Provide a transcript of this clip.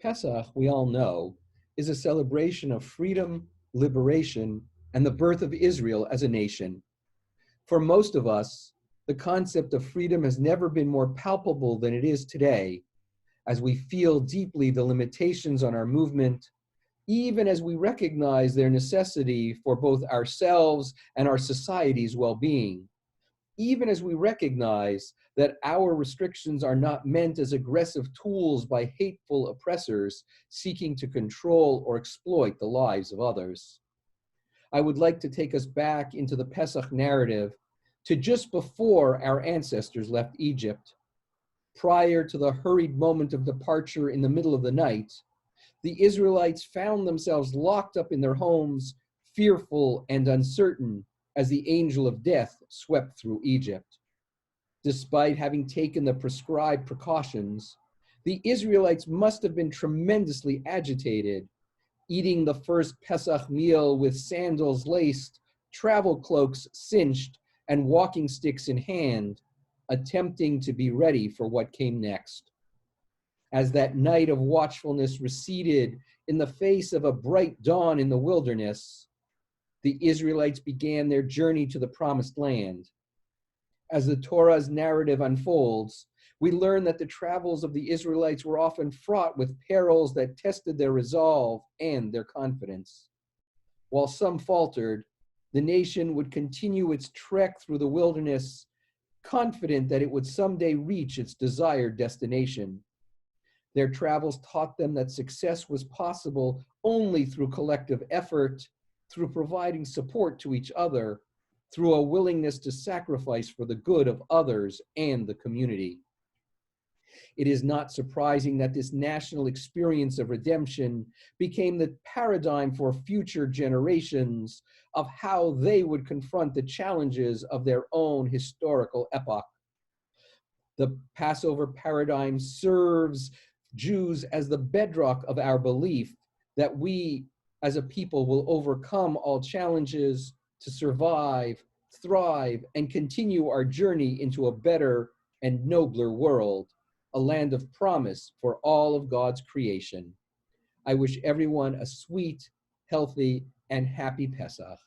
Pesach, we all know, is a celebration of freedom, liberation, and the birth of Israel as a nation. For most of us, the concept of freedom has never been more palpable than it is today, as we feel deeply the limitations on our movement, even as we recognize their necessity for both ourselves and our society's well-being, even as we recognize that our restrictions are not meant as aggressive tools by hateful oppressors seeking to control or exploit the lives of others. I would like to take us back into the Pesach narrative to just before our ancestors left Egypt. Prior to the hurried moment of departure in the middle of the night, the Israelites found themselves locked up in their homes, fearful and uncertain as the angel of death swept through Egypt. Despite having taken the prescribed precautions, the Israelites must have been tremendously agitated, eating the first Pesach meal with sandals laced, travel cloaks cinched, and walking sticks in hand, attempting to be ready for what came next. As that night of watchfulness receded in the face of a bright dawn in the wilderness, the Israelites began their journey to the promised land. As the Torah's narrative unfolds, we learn that the travels of the Israelites were often fraught with perils that tested their resolve and their confidence. While some faltered, the nation would continue its trek through the wilderness, confident that it would someday reach its desired destination. Their travels taught them that success was possible only through collective effort, through providing support to each other, through a willingness to sacrifice for the good of others and the community. It is not surprising that this national experience of redemption became the paradigm for future generations of how they would confront the challenges of their own historical epoch. The Passover paradigm serves Jews as the bedrock of our belief that we as a people will overcome all challenges to survive, thrive, and continue our journey into a better and nobler world, a land of promise for all of God's creation. I wish everyone a sweet, healthy, and happy Pesach.